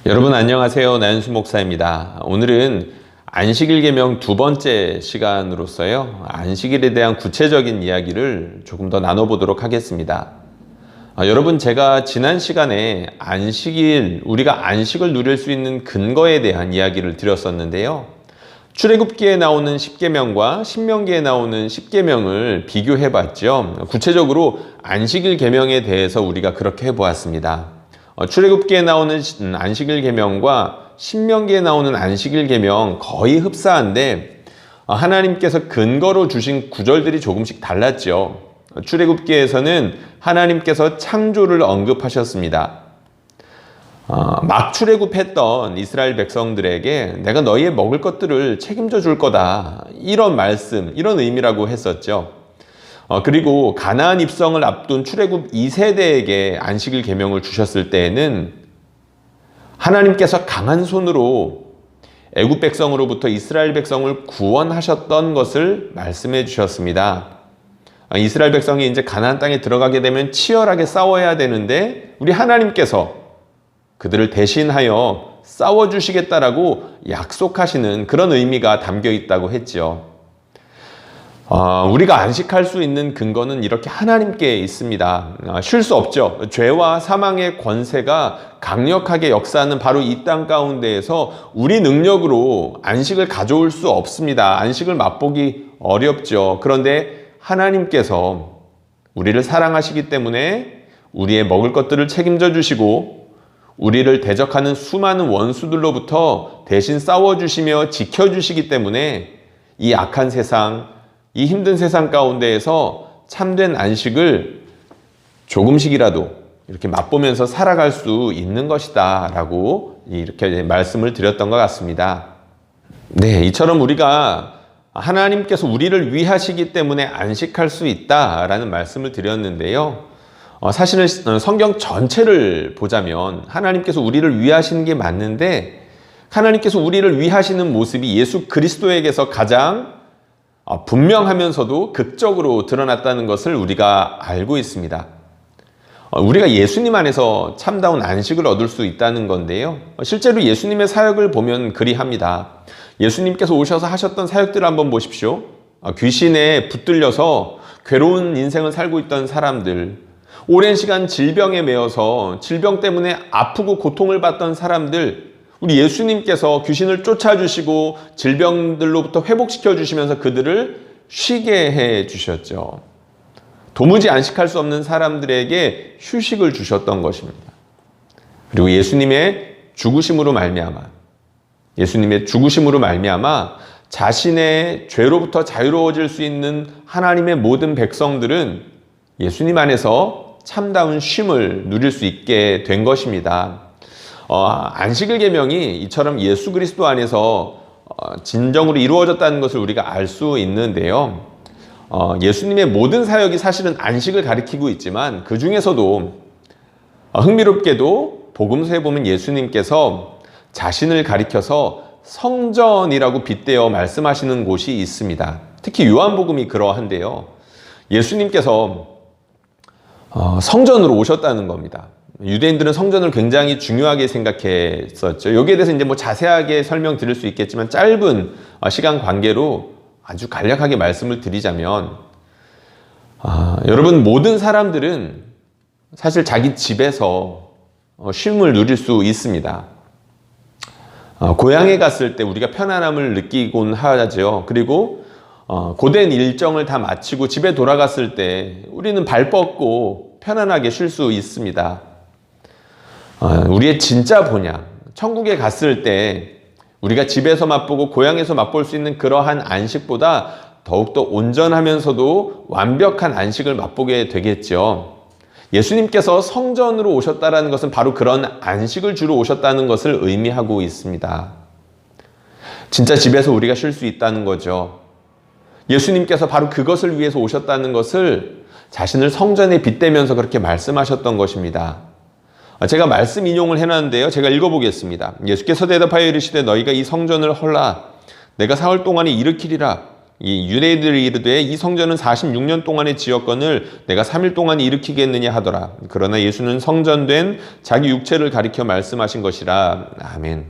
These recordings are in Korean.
여러분 안녕하세요. 나윤수 목사입니다. 오늘은 안식일 계명 두 번째 시간으로서요. 안식일에 대한 구체적인 이야기를 조금 더 나눠보도록 하겠습니다. 여러분, 제가 지난 시간에 우리가 안식을 누릴 수 있는 근거에 대한 이야기를 드렸었는데요. 출애굽기에 나오는 10계명과 신명기에 나오는 10계명을 비교해 봤죠. 구체적으로 안식일 계명에 대해서 우리가 그렇게 해보았습니다. 출애굽기에 나오는 안식일 계명과 신명기에 나오는 안식일 계명 거의 흡사한데 하나님께서 근거로 주신 구절들이 조금씩 달랐죠. 출애굽기에서는 하나님께서 창조를 언급하셨습니다. 막 출애굽했던 이스라엘 백성들에게 내가 너희의 먹을 것들을 책임져 줄 거다, 이런 말씀, 이런 의미라고 했었죠. 그리고 가나안 입성을 앞둔 출애굽 2세대에게 안식일 계명을 주셨을 때에는 하나님께서 강한 손으로 애굽 백성으로부터 이스라엘 백성을 구원하셨던 것을 말씀해 주셨습니다. 이스라엘 백성이 이제 가나안 땅에 들어가게 되면 치열하게 싸워야 되는데 우리 하나님께서 그들을 대신하여 싸워주시겠다라고 약속하시는 그런 의미가 담겨 있다고 했죠. 우리가 안식할 수 있는 근거는 이렇게 하나님께 있습니다. 쉴 수 없죠. 죄와 사망의 권세가 강력하게 역사하는 바로 이 땅 가운데에서 우리 능력으로 안식을 가져올 수 없습니다. 안식을 맛보기 어렵죠. 그런데 하나님께서 우리를 사랑하시기 때문에 우리의 먹을 것들을 책임져 주시고 우리를 대적하는 수많은 원수들로부터 대신 싸워주시며 지켜주시기 때문에 이 악한 세상, 이 힘든 세상 가운데에서 참된 안식을 조금씩이라도 이렇게 맛보면서 살아갈 수 있는 것이다 라고 이렇게 말씀을 드렸던 것 같습니다. 네, 이처럼 우리가 하나님께서 우리를 위하시기 때문에 안식할 수 있다라는 말씀을 드렸는데요. 사실은 성경 전체를 보자면 하나님께서 우리를 위하시는 게 맞는데 하나님께서 우리를 위하시는 모습이 예수 그리스도에게서 가장 분명하면서도 극적으로 드러났다는 것을 우리가 알고 있습니다. 우리가 예수님 안에서 참다운 안식을 얻을 수 있다는 건데요. 실제로 예수님의 사역을 보면 그리합니다. 예수님께서 오셔서 하셨던 사역들을 한번 보십시오. 귀신에 붙들려서 괴로운 인생을 살고 있던 사람들, 오랜 시간 질병에 매여서 질병 때문에 아프고 고통을 받던 사람들, 우리 예수님께서 귀신을 쫓아주시고 질병들로부터 회복시켜 주시면서 그들을 쉬게 해 주셨죠. 도무지 안식할 수 없는 사람들에게 휴식을 주셨던 것입니다. 그리고 예수님의 죽으심으로 말미암아 자신의 죄로부터 자유로워질 수 있는 하나님의 모든 백성들은 예수님 안에서 참다운 쉼을 누릴 수 있게 된 것입니다. 안식일 계명이 이처럼 예수 그리스도 안에서 진정으로 이루어졌다는 것을 우리가 알 수 있는데요. 예수님의 모든 사역이 사실은 안식을 가리키고 있지만 그 중에서도 흥미롭게도 복음서에 보면 예수님께서 자신을 가리켜서 성전이라고 빗대어 말씀하시는 곳이 있습니다. 특히 요한복음이 그러한데요. 예수님께서 성전으로 오셨다는 겁니다. 유대인들은 성전을 굉장히 중요하게 생각했었죠. 여기에 대해서 이제 자세하게 설명드릴 수 있겠지만 짧은 시간 관계로 아주 간략하게 말씀을 드리자면, 여러분, 모든 사람들은 사실 자기 집에서 쉼을 누릴 수 있습니다. 고향에 갔을 때 우리가 편안함을 느끼곤 하죠. 그리고 고된 일정을 다 마치고 집에 돌아갔을 때 우리는 발 뻗고 편안하게 쉴 수 있습니다. 우리의 진짜 본향, 천국에 갔을 때 우리가 집에서 맛보고 고향에서 맛볼 수 있는 그러한 안식보다 더욱더 온전하면서도 완벽한 안식을 맛보게 되겠죠. 예수님께서 성전으로 오셨다는 것은 바로 그런 안식을 주러 오셨다는 것을 의미하고 있습니다. 진짜 집에서 우리가 쉴 수 있다는 거죠. 예수님께서 바로 그것을 위해서 오셨다는 것을 자신을 성전에 빗대면서 그렇게 말씀하셨던 것입니다. 제가 말씀 인용을 해놨는데요. 제가 읽어보겠습니다. 예수께서 대답하여 이르시되 너희가 이 성전을 헐라 내가 사흘 동안에 일으키리라. 이 유대인들이 이르되 이 성전은 46년 동안의 지역건을 내가 3일 동안 일으키겠느냐 하더라. 그러나 예수는 성전된 자기 육체를 가리켜 말씀하신 것이라. 아멘.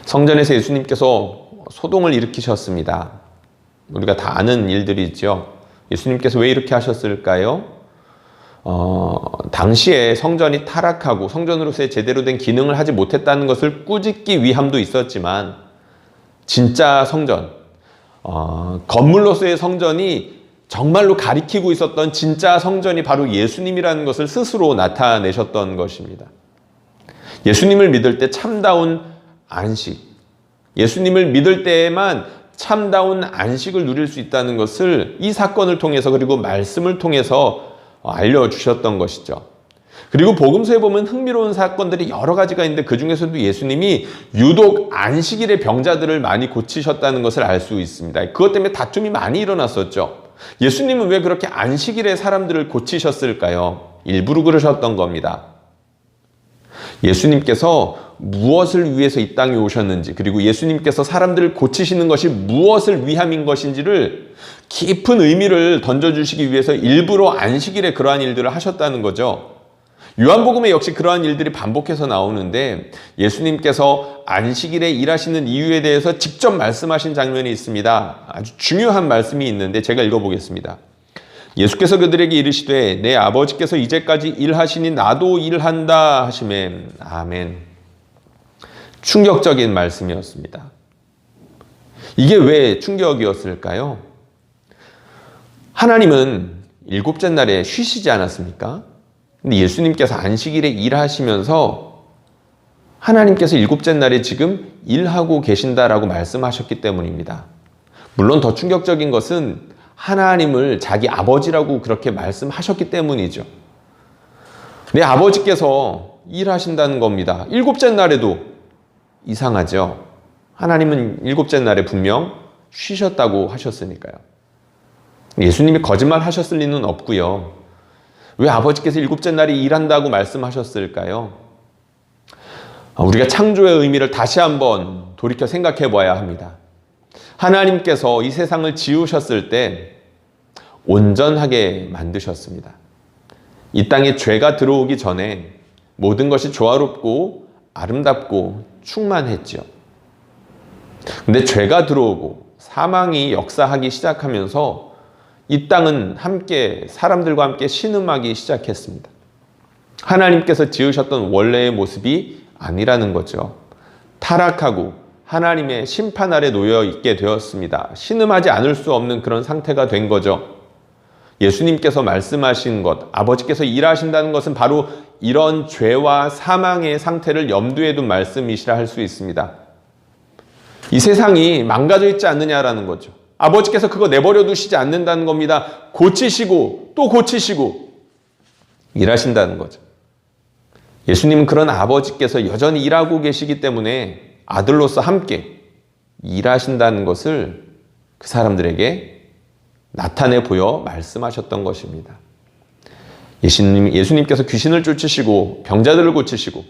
성전에서 예수님께서 소동을 일으키셨습니다. 우리가 다 아는 일들이죠. 예수님께서 왜 이렇게 하셨을까요? 당시에 성전이 타락하고 성전으로서의 제대로 된 기능을 하지 못했다는 것을 꾸짖기 위함도 있었지만 진짜 성전, 건물로서의 성전이 정말로 가리키고 있었던 진짜 성전이 바로 예수님이라는 것을 스스로 나타내셨던 것입니다. 예수님을 믿을 때 참다운 안식, 예수님을 믿을 때에만 참다운 안식을 누릴 수 있다는 것을 이 사건을 통해서 그리고 말씀을 통해서 알려주셨던 것이죠. 그리고 복음서에 보면 흥미로운 사건들이 여러 가지가 있는데 그 중에서도 예수님이 유독 안식일의 병자들을 많이 고치셨다는 것을 알 수 있습니다. 그것 때문에 다툼이 많이 일어났었죠. 예수님은 왜 그렇게 안식일에 사람들을 고치셨을까요? 일부러 그러셨던 겁니다. 예수님께서 무엇을 위해서 이 땅에 오셨는지, 그리고 예수님께서 사람들을 고치시는 것이 무엇을 위함인 것인지를 깊은 의미를 던져주시기 위해서 일부러 안식일에 그러한 일들을 하셨다는 거죠. 요한복음에 역시 그러한 일들이 반복해서 나오는데 예수님께서 안식일에 일하시는 이유에 대해서 직접 말씀하신 장면이 있습니다. 아주 중요한 말씀이 있는데 제가 읽어보겠습니다. 예수께서 그들에게 이르시되 내 아버지께서 이제까지 일하시니 나도 일한다 하시매. 아멘. 충격적인 말씀이었습니다. 이게 왜 충격이었을까요? 하나님은 일곱째 날에 쉬시지 않았습니까? 근데 예수님께서 안식일에 일하시면서 하나님께서 일곱째 날에 지금 일하고 계신다라고 말씀하셨기 때문입니다. 물론 더 충격적인 것은 하나님을 자기 아버지라고 그렇게 말씀하셨기 때문이죠. 내 아버지께서 일하신다는 겁니다. 일곱째 날에도 이상하죠. 하나님은 일곱째 날에 분명 쉬셨다고 하셨으니까요. 예수님이 거짓말 하셨을 리는 없고요. 왜 아버지께서 일곱째 날에 일한다고 말씀하셨을까요? 우리가 창조의 의미를 다시 한번 돌이켜 생각해 봐야 합니다. 하나님께서 이 세상을 지으셨을 때 온전하게 만드셨습니다. 이 땅에 죄가 들어오기 전에 모든 것이 조화롭고 아름답고 충만했죠. 근데 죄가 들어오고 사망이 역사하기 시작하면서 이 땅은 함께 사람들과 함께 신음하기 시작했습니다. 하나님께서 지으셨던 원래의 모습이 아니라는 거죠. 타락하고 하나님의 심판 아래 놓여 있게 되었습니다. 신음하지 않을 수 없는 그런 상태가 된 거죠. 예수님께서 말씀하신 것, 아버지께서 일하신다는 것은 바로 이런 죄와 사망의 상태를 염두에 둔 말씀이시라 할 수 있습니다. 이 세상이 망가져 있지 않느냐라는 거죠. 아버지께서 그거 내버려 두시지 않는다는 겁니다. 고치시고 또 고치시고 일하신다는 거죠. 예수님은 그런 아버지께서 여전히 일하고 계시기 때문에 아들로서 함께 일하신다는 것을 그 사람들에게 나타내 보여 말씀하셨던 것입니다. 예수님께서 귀신을 쫓으시고 병자들을 고치시고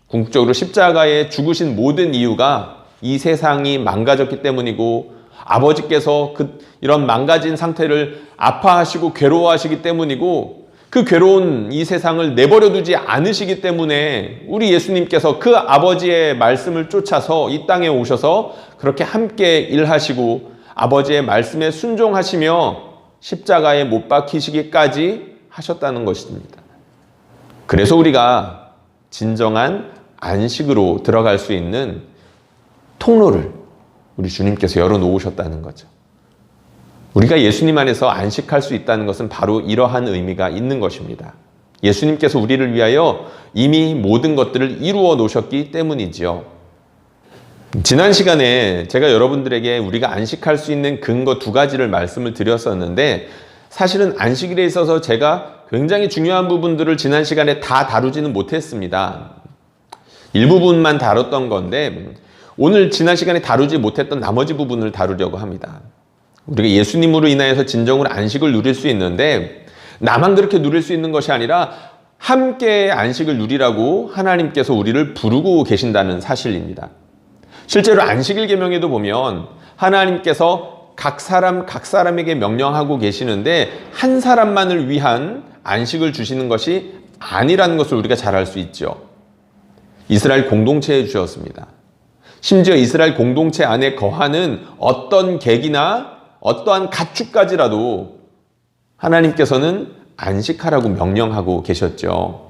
궁극적으로 십자가에 죽으신 모든 이유가 이 세상이 망가졌기 때문이고 아버지께서 이런 망가진 상태를 아파하시고 괴로워하시기 때문이고 그 괴로운 이 세상을 내버려 두지 않으시기 때문에 우리 예수님께서 그 아버지의 말씀을 쫓아서 이 땅에 오셔서 그렇게 함께 일하시고 아버지의 말씀에 순종하시며 십자가에 못 박히시기까지 하셨다는 것입니다. 그래서 우리가 진정한 안식으로 들어갈 수 있는 통로를 우리 주님께서 열어놓으셨다는 거죠. 우리가 예수님 안에서 안식할 수 있다는 것은 바로 이러한 의미가 있는 것입니다. 예수님께서 우리를 위하여 이미 모든 것들을 이루어 놓으셨기 때문이지요. 지난 시간에 제가 여러분들에게 우리가 안식할 수 있는 근거 두 가지를 말씀을 드렸었는데 사실은 안식일에 있어서 제가 굉장히 중요한 부분들을 지난 시간에 다 다루지는 못했습니다. 일부분만 다뤘던 건데 오늘 지난 시간에 다루지 못했던 나머지 부분을 다루려고 합니다. 우리가 예수님으로 인하여서 진정으로 안식을 누릴 수 있는데 나만 그렇게 누릴 수 있는 것이 아니라 함께 안식을 누리라고 하나님께서 우리를 부르고 계신다는 사실입니다. 실제로 안식일 계명에도 보면 하나님께서 각 사람에게 명령하고 계시는데 한 사람만을 위한 안식을 주시는 것이 아니라는 것을 우리가 잘 알 수 있죠. 이스라엘 공동체에 주셨습니다. 심지어 이스라엘 공동체 안에 거하는 어떤 객이나 어떠한 가축까지라도 하나님께서는 안식하라고 명령하고 계셨죠.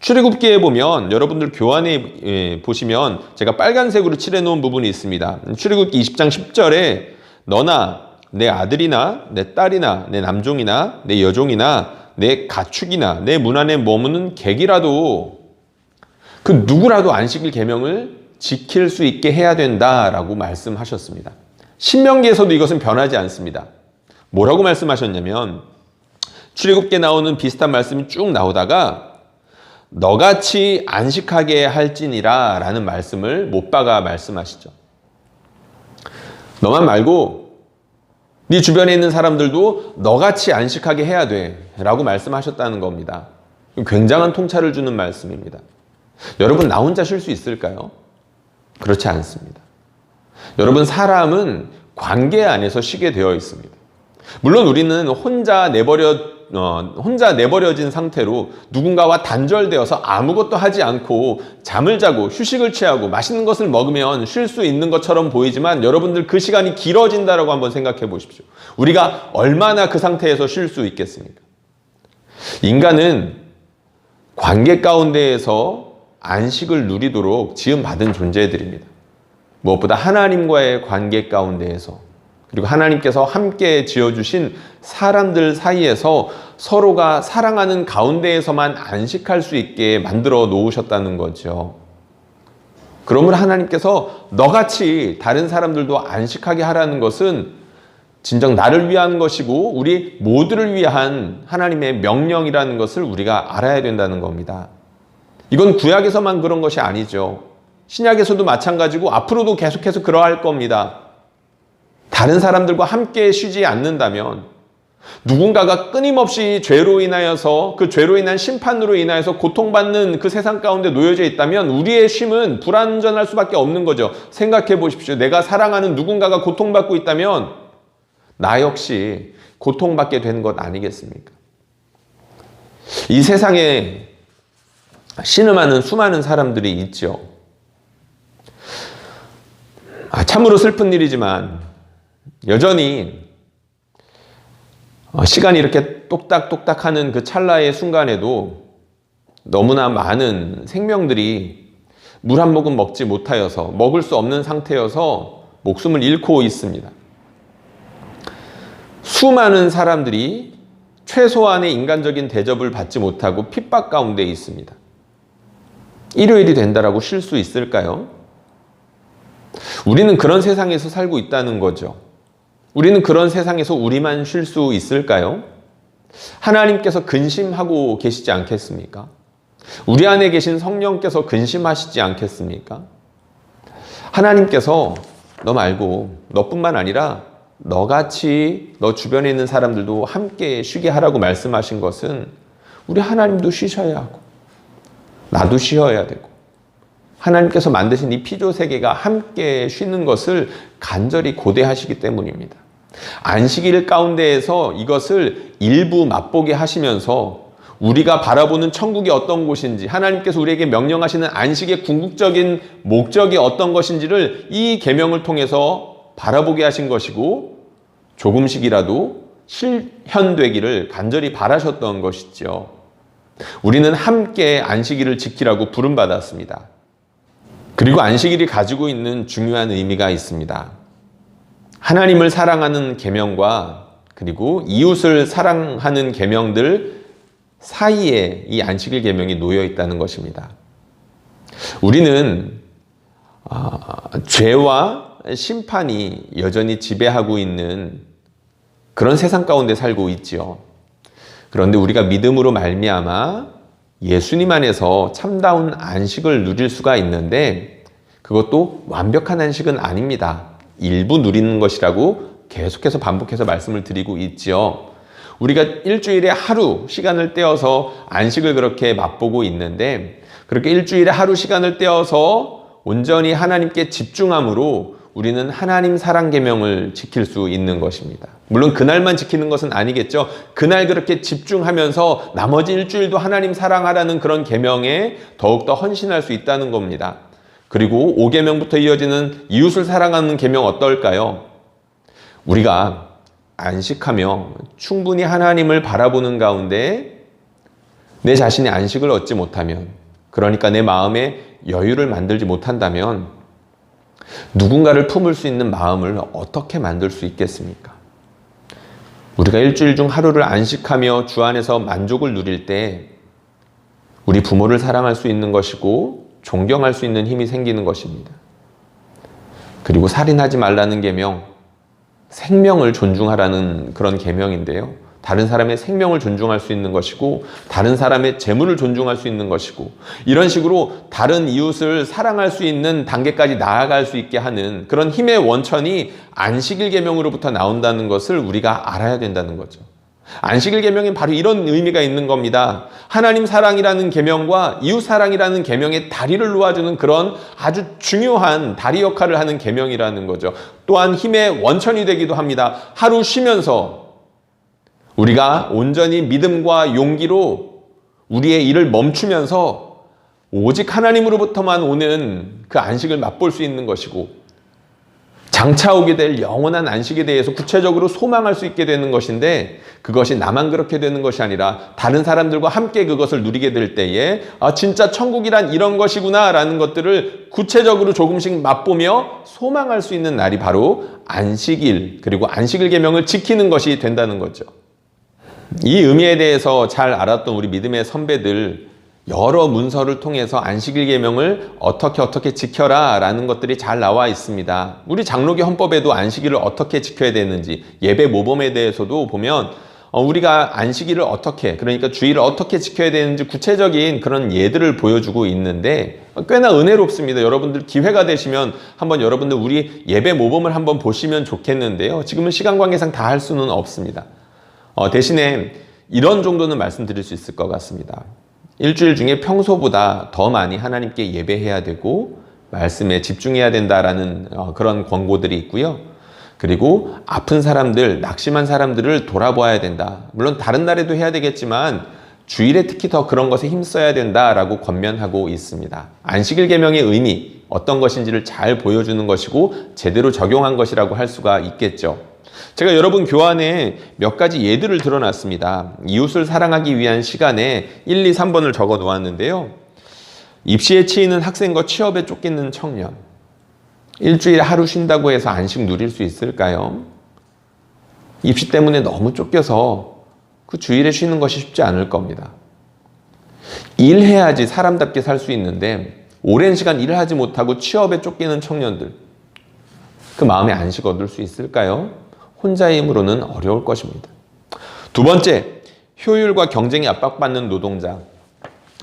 출애굽기에 보면 여러분들 교환에 보시면 제가 빨간색으로 칠해놓은 부분이 있습니다. 출애굽기 20장 10절에 너나 내 아들이나 내 딸이나 내 남종이나 내 여종이나 내 가축이나 내 문 안에 머무는 객이라도 그 누구라도 안식일 계명을 지킬 수 있게 해야 된다라고 말씀하셨습니다. 신명기에서도 이것은 변하지 않습니다. 뭐라고 말씀하셨냐면 출애굽기에 나오는 비슷한 말씀이 쭉 나오다가 너같이 안식하게 할지니라 라는 말씀을 못 박아 말씀하시죠. 너만 말고 네 주변에 있는 사람들도 너같이 안식하게 해야 돼 라고 말씀하셨다는 겁니다. 굉장한 통찰을 주는 말씀입니다. 여러분, 나 혼자 쉴 수 있을까요? 그렇지 않습니다. 여러분, 사람은 관계 안에서 쉬게 되어 있습니다. 물론 우리는 혼자 내버려진 상태로 누군가와 단절되어서 아무것도 하지 않고 잠을 자고 휴식을 취하고 맛있는 것을 먹으면 쉴 수 있는 것처럼 보이지만 여러분들 그 시간이 길어진다라고 한번 생각해 보십시오. 우리가 얼마나 그 상태에서 쉴 수 있겠습니까? 인간은 관계 가운데에서 안식을 누리도록 지음받은 존재들입니다. 무엇보다 하나님과의 관계 가운데에서, 그리고 하나님께서 함께 지어주신 사람들 사이에서 서로가 사랑하는 가운데에서만 안식할 수 있게 만들어 놓으셨다는 거죠. 그러므로 하나님께서 너같이 다른 사람들도 안식하게 하라는 것은 진정 나를 위한 것이고 우리 모두를 위한 하나님의 명령이라는 것을 우리가 알아야 된다는 겁니다. 이건 구약에서만 그런 것이 아니죠. 신약에서도 마찬가지고 앞으로도 계속해서 그러할 겁니다. 다른 사람들과 함께 쉬지 않는다면 누군가가 끊임없이 죄로 인하여서 그 죄로 인한 심판으로 인하여서 고통받는 그 세상 가운데 놓여져 있다면 우리의 쉼은 불완전할 수밖에 없는 거죠. 생각해 보십시오. 내가 사랑하는 누군가가 고통받고 있다면 나 역시 고통받게 되는 것 아니겠습니까? 이 세상에 신음하는 수많은 사람들이 있죠. 참으로 슬픈 일이지만 여전히 시간이 이렇게 똑딱똑딱 하는 그 찰나의 순간에도 너무나 많은 생명들이 물 한 모금 먹지 못하여서 먹을 수 없는 상태여서 목숨을 잃고 있습니다. 수많은 사람들이 최소한의 인간적인 대접을 받지 못하고 핍박 가운데 있습니다. 일요일이 된다라고 쉴 수 있을까요? 우리는 그런 세상에서 살고 있다는 거죠. 우리는 그런 세상에서 우리만 쉴 수 있을까요? 하나님께서 근심하고 계시지 않겠습니까? 우리 안에 계신 성령께서 근심하시지 않겠습니까? 하나님께서 너 말고 너뿐만 아니라 너같이 너 주변에 있는 사람들도 함께 쉬게 하라고 말씀하신 것은 우리 하나님도 쉬셔야 하고 나도 쉬어야 되고 하나님께서 만드신 이 피조 세계가 함께 쉬는 것을 간절히 고대하시기 때문입니다. 안식일 가운데에서 이것을 일부 맛보게 하시면서 우리가 바라보는 천국이 어떤 곳인지, 하나님께서 우리에게 명령하시는 안식의 궁극적인 목적이 어떤 것인지를 이 계명을 통해서 바라보게 하신 것이고 조금씩이라도 실현되기를 간절히 바라셨던 것이죠. 우리는 함께 안식일을 지키라고 부름받았습니다. 그리고 안식일이 가지고 있는 중요한 의미가 있습니다. 하나님을 사랑하는 계명과 그리고 이웃을 사랑하는 계명들 사이에 이 안식일 계명이 놓여 있다는 것입니다. 우리는 죄와 심판이 여전히 지배하고 있는 그런 세상 가운데 살고 있지요. 그런데 우리가 믿음으로 말미암아 예수님 안에서 참다운 안식을 누릴 수가 있는데 그것도 완벽한 안식은 아닙니다. 일부 누리는 것이라고 계속해서 반복해서 말씀을 드리고 있지요. 우리가 일주일에 하루 시간을 떼어서 안식을 그렇게 맛보고 있는데 그렇게 일주일에 하루 시간을 떼어서 온전히 하나님께 집중함으로 우리는 하나님 사랑 계명을 지킬 수 있는 것입니다. 물론 그날만 지키는 것은 아니겠죠. 그날 그렇게 집중하면서 나머지 일주일도 하나님 사랑하라는 그런 계명에 더욱더 헌신할 수 있다는 겁니다. 그리고 5계명부터 이어지는 이웃을 사랑하는 계명 어떨까요? 우리가 안식하며 충분히 하나님을 바라보는 가운데 내 자신이 안식을 얻지 못하면, 그러니까 내 마음에 여유를 만들지 못한다면 누군가를 품을 수 있는 마음을 어떻게 만들 수 있겠습니까? 우리가 일주일 중 하루를 안식하며 주 안에서 만족을 누릴 때 우리 부모를 사랑할 수 있는 것이고 존경할 수 있는 힘이 생기는 것입니다. 그리고 살인하지 말라는 계명, 생명을 존중하라는 그런 계명인데요. 다른 사람의 생명을 존중할 수 있는 것이고 다른 사람의 재물을 존중할 수 있는 것이고 이런 식으로 다른 이웃을 사랑할 수 있는 단계까지 나아갈 수 있게 하는 그런 힘의 원천이 안식일 계명으로부터 나온다는 것을 우리가 알아야 된다는 거죠. 안식일 계명엔 바로 이런 의미가 있는 겁니다. 하나님 사랑이라는 계명과 이웃 사랑이라는 계명의 다리를 놓아주는 그런 아주 중요한 다리 역할을 하는 계명이라는 거죠. 또한 힘의 원천이 되기도 합니다. 하루 쉬면서 우리가 온전히 믿음과 용기로 우리의 일을 멈추면서 오직 하나님으로부터만 오는 그 안식을 맛볼 수 있는 것이고 장차 오게 될 영원한 안식에 대해서 구체적으로 소망할 수 있게 되는 것인데, 그것이 나만 그렇게 되는 것이 아니라 다른 사람들과 함께 그것을 누리게 될 때에 진짜 천국이란 이런 것이구나 라는 것들을 구체적으로 조금씩 맛보며 소망할 수 있는 날이 바로 안식일, 그리고 안식일 계명을 지키는 것이 된다는 거죠. 이 의미에 대해서 잘 알았던 우리 믿음의 선배들, 여러 문서를 통해서 안식일 계명을 어떻게 지켜라 라는 것들이 잘 나와 있습니다. 우리 장로교 헌법에도 안식일을 어떻게 지켜야 되는지, 예배 모범에 대해서도 보면 우리가 안식일을 어떻게, 그러니까 주일을 어떻게 지켜야 되는지 구체적인 그런 예들을 보여주고 있는데 꽤나 은혜롭습니다. 여러분들 기회가 되시면 한번 여러분들 우리 예배 모범을 한번 보시면 좋겠는데요. 지금은 시간 관계상 다 할 수는 없습니다. 대신에 이런 정도는 말씀드릴 수 있을 것 같습니다. 일주일 중에 평소보다 더 많이 하나님께 예배해야 되고 말씀에 집중해야 된다라는 그런 권고들이 있고요. 그리고 아픈 사람들, 낙심한 사람들을 돌아보아야 된다. 물론 다른 날에도 해야 되겠지만 주일에 특히 더 그런 것에 힘써야 된다라고 권면하고 있습니다. 안식일 계명의 의미, 어떤 것인지를 잘 보여주는 것이고 제대로 적용한 것이라고 할 수가 있겠죠. 제가 여러분 교환에 몇 가지 예들을 들어놨습니다. 이웃을 사랑하기 위한 시간에 1, 2, 3번을 적어 놓았는데요. 입시에 치이는 학생과 취업에 쫓기는 청년. 일주일에 하루 쉰다고 해서 안식 누릴 수 있을까요? 입시 때문에 너무 쫓겨서 그 주일에 쉬는 것이 쉽지 않을 겁니다. 일해야지 사람답게 살 수 있는데 오랜 시간 일을 하지 못하고 취업에 쫓기는 청년들. 그 마음에 안식 얻을 수 있을까요? 혼자의 힘으로는 어려울 것입니다. 두 번째, 효율과 경쟁에 압박받는 노동자.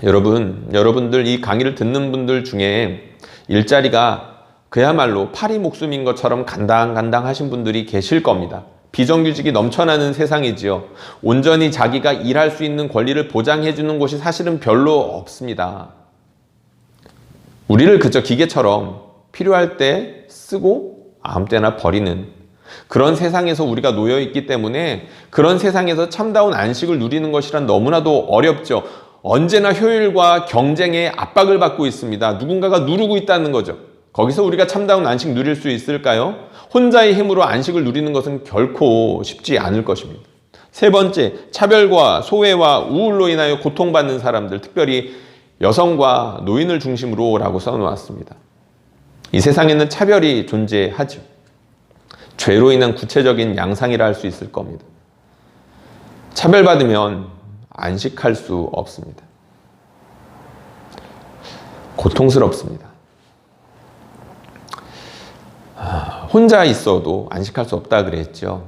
여러분들 이 강의를 듣는 분들 중에 일자리가 그야말로 파리 목숨인 것처럼 간당간당 하신 분들이 계실 겁니다. 비정규직이 넘쳐나는 세상이지요. 온전히 자기가 일할 수 있는 권리를 보장해 주는 곳이 사실은 별로 없습니다. 우리를 그저 기계처럼 필요할 때 쓰고 아무 때나 버리는 그런 세상에서 우리가 놓여 있기 때문에 그런 세상에서 참다운 안식을 누리는 것이란 너무나도 어렵죠. 언제나 효율과 경쟁에 압박을 받고 있습니다. 누군가가 누르고 있다는 거죠. 거기서 우리가 참다운 안식 누릴 수 있을까요? 혼자의 힘으로 안식을 누리는 것은 결코 쉽지 않을 것입니다. 세 번째, 차별과 소외와 우울로 인하여 고통받는 사람들, 특별히 여성과 노인을 중심으로 라고 써놓았습니다. 이 세상에는 차별이 존재하죠. 죄로 인한 구체적인 양상이라 할 수 있을 겁니다. 차별받으면 안식할 수 없습니다. 고통스럽습니다. 혼자 있어도 안식할 수 없다 그랬죠.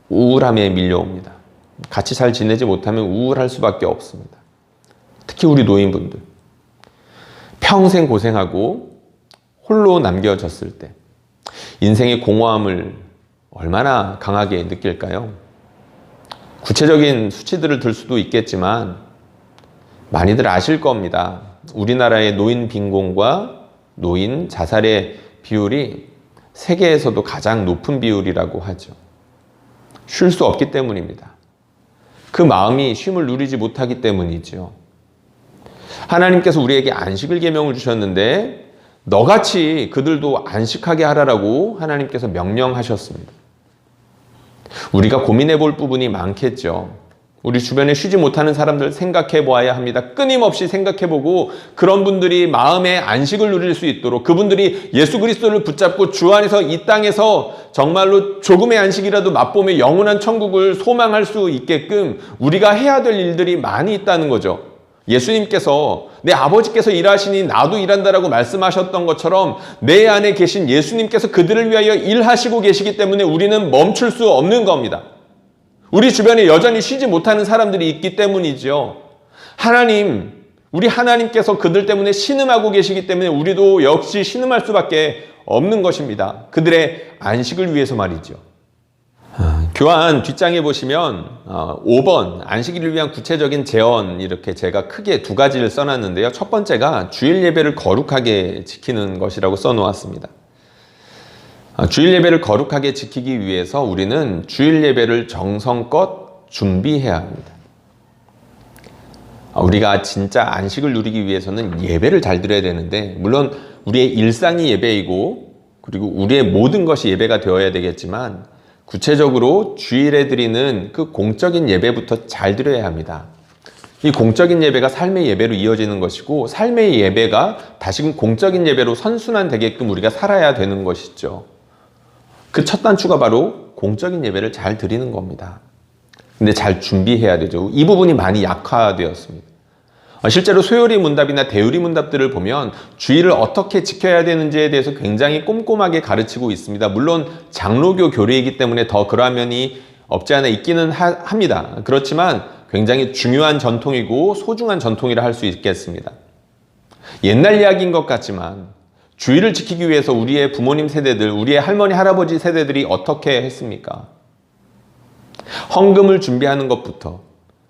우울함에 밀려옵니다. 같이 잘 지내지 못하면 우울할 수밖에 없습니다. 특히 우리 노인분들. 평생 고생하고 홀로 남겨졌을 때 인생의 공허함을 얼마나 강하게 느낄까요? 구체적인 수치들을 들 수도 있겠지만 많이들 아실 겁니다. 우리나라의 노인 빈곤과 노인 자살의 비율이 세계에서도 가장 높은 비율이라고 하죠. 쉴 수 없기 때문입니다. 그 마음이 쉼을 누리지 못하기 때문이죠. 하나님께서 우리에게 안식을 계명을 주셨는데 너같이 그들도 안식하게 하라라고 하나님께서 명령하셨습니다. 우리가 고민해 볼 부분이 많겠죠. 우리 주변에 쉬지 못하는 사람들 생각해 보아야 합니다. 끊임없이 생각해 보고 그런 분들이 마음의 안식을 누릴 수 있도록 그분들이 예수 그리스도를 붙잡고 주 안에서 이 땅에서 정말로 조금의 안식이라도 맛보며 영원한 천국을 소망할 수 있게끔 우리가 해야 될 일들이 많이 있다는 거죠. 예수님께서 내 아버지께서 일하시니 나도 일한다라고 말씀하셨던 것처럼 내 안에 계신 예수님께서 그들을 위하여 일하시고 계시기 때문에 우리는 멈출 수 없는 겁니다. 우리 주변에 여전히 쉬지 못하는 사람들이 있기 때문이죠. 우리 하나님께서 그들 때문에 신음하고 계시기 때문에 우리도 역시 신음할 수밖에 없는 것입니다. 그들의 안식을 위해서 말이죠. 교환 뒷장에 보시면 5번 안식일을 위한 구체적인 제언 이렇게 제가 크게 두 가지를 써놨는데요. 첫 번째가 주일 예배를 거룩하게 지키는 것이라고 써놓았습니다. 주일 예배를 거룩하게 지키기 위해서 우리는 주일 예배를 정성껏 준비해야 합니다. 우리가 진짜 안식을 누리기 위해서는 예배를 잘 드려야 되는데 물론 우리의 일상이 예배이고 그리고 우리의 모든 것이 예배가 되어야 되겠지만 구체적으로 주일에 드리는 그 공적인 예배부터 잘 드려야 합니다. 이 공적인 예배가 삶의 예배로 이어지는 것이고 삶의 예배가 다시금 공적인 예배로 선순환되게끔 우리가 살아야 되는 것이죠. 그 첫 단추가 바로 공적인 예배를 잘 드리는 겁니다. 근데 잘 준비해야 되죠. 이 부분이 많이 약화되었습니다. 실제로 소요리 문답이나 대유리 문답들을 보면 주일을 어떻게 지켜야 되는지에 대해서 굉장히 꼼꼼하게 가르치고 있습니다. 물론 장로교 교리이기 때문에 더 그러한 면이 없지 않아 있기는 합니다. 그렇지만 굉장히 중요한 전통이고 소중한 전통이라 할 수 있겠습니다. 옛날 이야기인 것 같지만 주일을 지키기 위해서 우리의 부모님 세대들, 우리의 할머니, 할아버지 세대들이 어떻게 했습니까? 헌금을 준비하는 것부터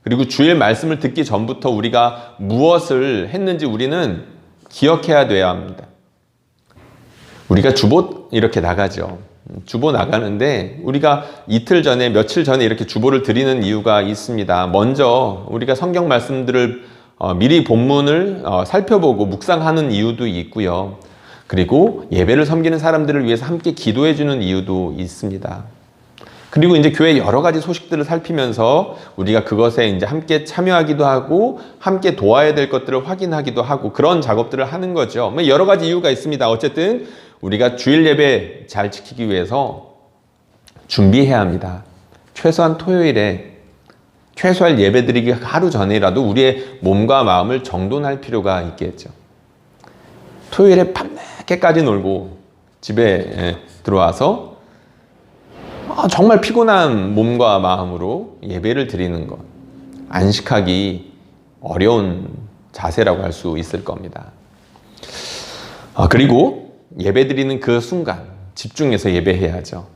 그리고 주일 말씀을 듣기 전부터 우리가 무엇을 했는지 우리는 기억해야 돼야 합니다. 우리가 주보 이렇게 나가죠. 주보 나가는데 우리가 이틀 전에 며칠 전에 이렇게 주보를 드리는 이유가 있습니다. 먼저 우리가 성경 말씀들을 미리 본문을 살펴보고 묵상하는 이유도 있고요. 그리고 예배를 섬기는 사람들을 위해서 함께 기도해 주는 이유도 있습니다. 그리고 이제 교회 여러 가지 소식들을 살피면서 우리가 그것에 이제 함께 참여하기도 하고 함께 도와야 될 것들을 확인하기도 하고 그런 작업들을 하는 거죠. 여러 가지 이유가 있습니다. 어쨌든 우리가 주일 예배 잘 지키기 위해서 준비해야 합니다. 최소한 토요일에 최소한 예배 드리기 하루 전이라도 우리의 몸과 마음을 정돈할 필요가 있겠죠. 토요일에 밤늦게까지 놀고 집에 들어와서 정말 피곤한 몸과 마음으로 예배를 드리는 것, 안식하기 어려운 자세라고 할 수 있을 겁니다. 그리고 예배 드리는 그 순간 집중해서 예배해야죠.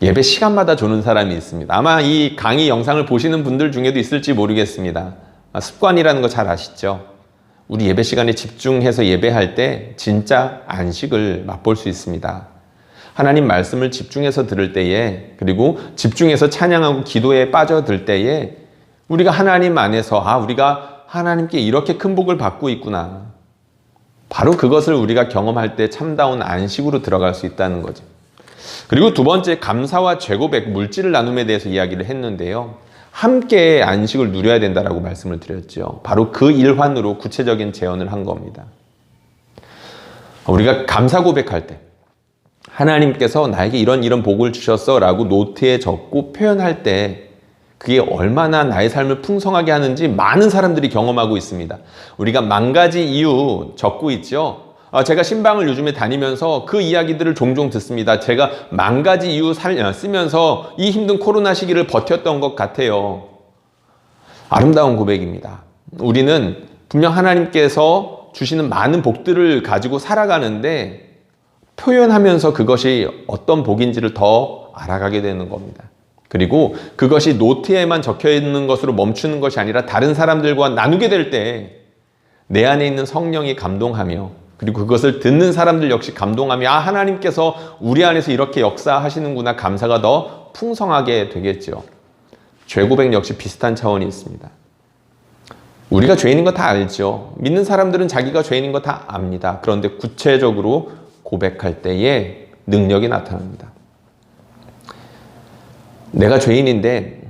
예배 시간마다 조는 사람이 있습니다. 아마 이 강의 영상을 보시는 분들 중에도 있을지 모르겠습니다. 습관이라는 거 잘 아시죠? 우리 예배 시간에 집중해서 예배할 때 진짜 안식을 맛볼 수 있습니다. 하나님 말씀을 집중해서 들을 때에 그리고 집중해서 찬양하고 기도에 빠져들 때에 우리가 하나님 안에서 우리가 하나님께 이렇게 큰 복을 받고 있구나. 바로 그것을 우리가 경험할 때 참다운 안식으로 들어갈 수 있다는 거죠. 그리고 두 번째 감사와 죄고백, 물질을 나눔에 대해서 이야기를 했는데요. 함께 안식을 누려야 된다라고 말씀을 드렸죠. 바로 그 일환으로 구체적인 제언을 한 겁니다. 우리가 감사 고백할 때 하나님께서 나에게 이런 복을 주셨어 라고 노트에 적고 표현할 때 그게 얼마나 나의 삶을 풍성하게 하는지 많은 사람들이 경험하고 있습니다. 우리가 10,000가지 이유 적고 있죠. 제가 신방을 요즘에 다니면서 그 이야기들을 종종 듣습니다. 제가 10,000가지 이유 쓰면서 이 힘든 코로나 시기를 버텼던 것 같아요. 아름다운 고백입니다. 우리는 분명 하나님께서 주시는 많은 복들을 가지고 살아가는데 표현하면서 그것이 어떤 복인지를 더 알아가게 되는 겁니다. 그리고 그것이 노트에만 적혀 있는 것으로 멈추는 것이 아니라 다른 사람들과 나누게 될 때 내 안에 있는 성령이 감동하며 그리고 그것을 듣는 사람들 역시 감동하며 하나님께서 우리 안에서 이렇게 역사하시는구나, 감사가 더 풍성하게 되겠죠. 죄 고백 역시 비슷한 차원이 있습니다. 우리가 죄인인 거 다 알죠. 믿는 사람들은 자기가 죄인인 거 다 압니다. 그런데 구체적으로 고백할 때에 능력이 나타납니다. 내가 죄인인데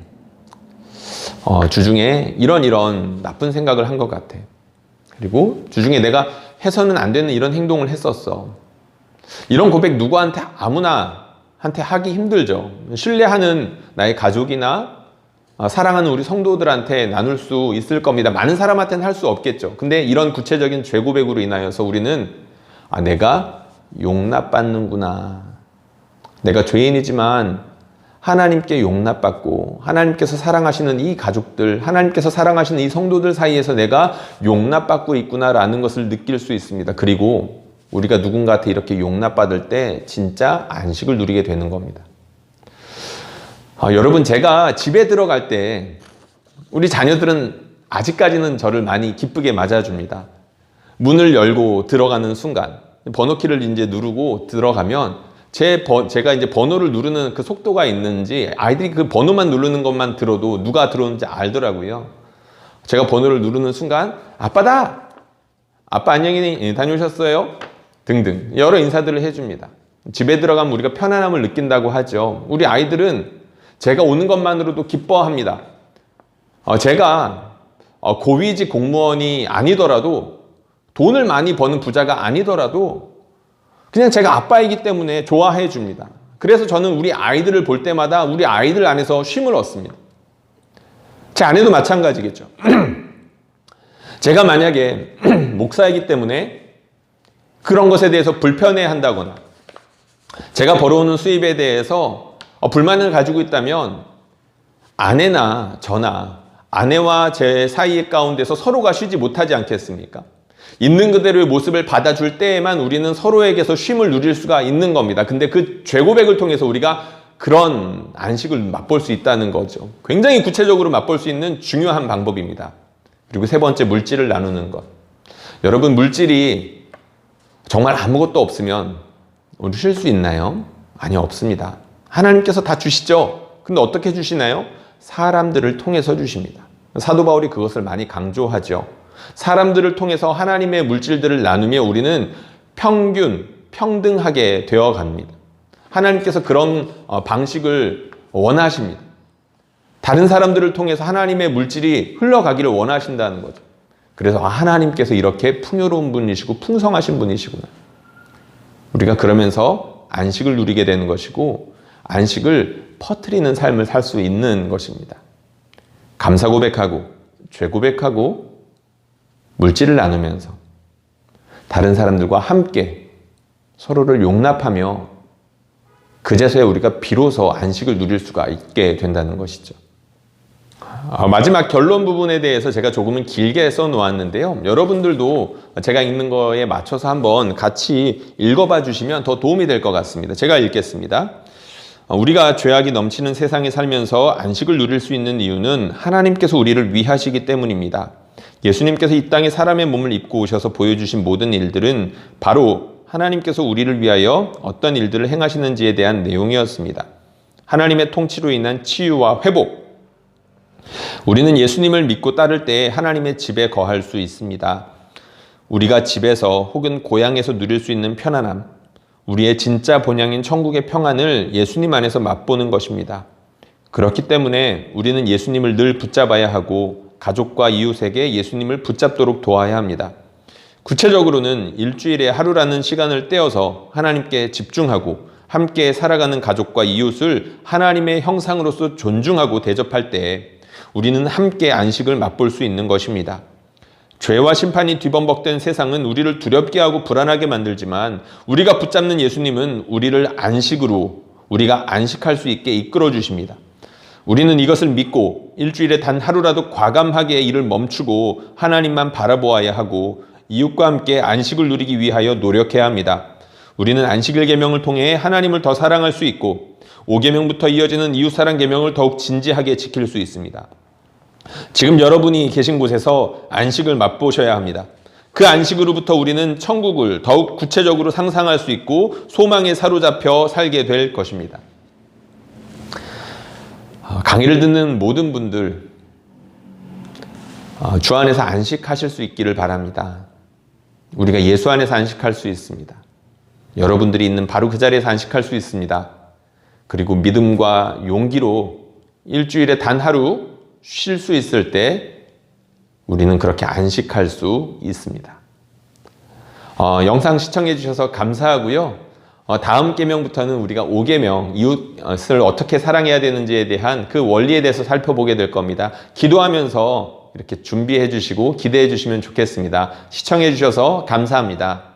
주중에 이런 나쁜 생각을 한 것 같아. 그리고 주중에 내가 해서는 안 되는 이런 행동을 했었어. 이런 고백 누구한테 아무나 한테 하기 힘들죠. 신뢰하는 나의 가족이나 사랑하는 우리 성도들한테 나눌 수 있을 겁니다. 많은 사람한테는 할 수 없겠죠. 근데 이런 구체적인 죄 고백으로 인하여서 우리는 내가 용납받는구나. 내가 죄인이지만 하나님께 용납받고 하나님께서 사랑하시는 이 가족들, 하나님께서 사랑하시는 이 성도들 사이에서 내가 용납받고 있구나라는 것을 느낄 수 있습니다. 그리고 우리가 누군가한테 이렇게 용납받을 때 진짜 안식을 누리게 되는 겁니다. 여러분, 제가 집에 들어갈 때 우리 자녀들은 아직까지는 저를 많이 기쁘게 맞아줍니다. 문을 열고 들어가는 순간 번호키를 이제 누르고 들어가면 제가 이제 번호를 누르는 그 속도가 있는지 아이들이 그 번호만 누르는 것만 들어도 누가 들어오는지 알더라고요. 제가 번호를 누르는 순간 아빠다! 아빠 안녕히 다녀오셨어요? 등등 여러 인사들을 해줍니다. 집에 들어가면 우리가 편안함을 느낀다고 하죠. 우리 아이들은 제가 오는 것만으로도 기뻐합니다. 제가 고위직 공무원이 아니더라도 돈을 많이 버는 부자가 아니더라도 그냥 제가 아빠이기 때문에 좋아해 줍니다. 그래서 저는 우리 아이들을 볼 때마다 우리 아이들 안에서 쉼을 얻습니다. 제 아내도 마찬가지겠죠. 제가 만약에 목사이기 때문에 그런 것에 대해서 불편해 한다거나 제가 벌어오는 수입에 대해서 불만을 가지고 있다면 아내나 저나 아내와 제 사이 가운데서 서로가 쉬지 못하지 않겠습니까? 있는 그대로의 모습을 받아줄 때에만 우리는 서로에게서 쉼을 누릴 수가 있는 겁니다. 근데 그 죄 고백을 통해서 우리가 그런 안식을 맛볼 수 있다는 거죠. 굉장히 구체적으로 맛볼 수 있는 중요한 방법입니다. 그리고 세 번째, 물질을 나누는 것. 여러분, 물질이 정말 아무것도 없으면 우리 쉴 수 있나요? 아니요, 없습니다. 하나님께서 다 주시죠. 근데 어떻게 주시나요? 사람들을 통해서 주십니다. 사도 바울이 그것을 많이 강조하죠. 사람들을 통해서 하나님의 물질들을 나누며 우리는 평등하게 되어 갑니다. 하나님께서 그런 방식을 원하십니다. 다른 사람들을 통해서 하나님의 물질이 흘러가기를 원하신다는 거죠. 그래서 하나님께서 이렇게 풍요로운 분이시고 풍성하신 분이시구나. 우리가 그러면서 안식을 누리게 되는 것이고 안식을 퍼뜨리는 삶을 살 수 있는 것입니다. 감사 고백하고 죄 고백하고 물질을 나누면서 다른 사람들과 함께 서로를 용납하며 그제서야 우리가 비로소 안식을 누릴 수가 있게 된다는 것이죠. 마지막 결론 부분에 대해서 제가 조금은 길게 써놓았는데요. 여러분들도 제가 읽는 거에 맞춰서 한번 같이 읽어봐 주시면 더 도움이 될 것 같습니다. 제가 읽겠습니다. 우리가 죄악이 넘치는 세상에 살면서 안식을 누릴 수 있는 이유는 하나님께서 우리를 위하시기 때문입니다. 예수님께서 이 땅에 사람의 몸을 입고 오셔서 보여주신 모든 일들은 바로 하나님께서 우리를 위하여 어떤 일들을 행하시는지에 대한 내용이었습니다. 하나님의 통치로 인한 치유와 회복. 우리는 예수님을 믿고 따를 때 하나님의 집에 거할 수 있습니다. 우리가 집에서 혹은 고향에서 누릴 수 있는 편안함, 우리의 진짜 본향인 천국의 평안을 예수님 안에서 맛보는 것입니다. 그렇기 때문에 우리는 예수님을 늘 붙잡아야 하고 가족과 이웃에게 예수님을 붙잡도록 도와야 합니다. 구체적으로는 일주일에 하루라는 시간을 떼어서 하나님께 집중하고 함께 살아가는 가족과 이웃을 하나님의 형상으로서 존중하고 대접할 때 우리는 함께 안식을 맛볼 수 있는 것입니다. 죄와 심판이 뒤범벅된 세상은 우리를 두렵게 하고 불안하게 만들지만 우리가 붙잡는 예수님은 우리를 안식으로 우리가 안식할 수 있게 이끌어 주십니다. 우리는 이것을 믿고 일주일에 단 하루라도 과감하게 일을 멈추고 하나님만 바라보아야 하고 이웃과 함께 안식을 누리기 위하여 노력해야 합니다. 우리는 안식일 계명을 통해 하나님을 더 사랑할 수 있고 5계명부터 이어지는 이웃사랑 계명을 더욱 진지하게 지킬 수 있습니다. 지금 여러분이 계신 곳에서 안식을 맛보셔야 합니다. 그 안식으로부터 우리는 천국을 더욱 구체적으로 상상할 수 있고 소망에 사로잡혀 살게 될 것입니다. 강의를 듣는 모든 분들, 주 안에서 안식하실 수 있기를 바랍니다. 우리가 예수 안에서 안식할 수 있습니다. 여러분들이 있는 바로 그 자리에서 안식할 수 있습니다. 그리고 믿음과 용기로 일주일에 단 하루 쉴 수 있을 때 우리는 그렇게 안식할 수 있습니다. 영상 시청해 주셔서 감사하고요. 다음 계명부터는 우리가 5계명, 이웃을 어떻게 사랑해야 되는지에 대한 그 원리에 대해서 살펴보게 될 겁니다. 기도하면서 이렇게 준비해 주시고 기대해 주시면 좋겠습니다. 시청해 주셔서 감사합니다.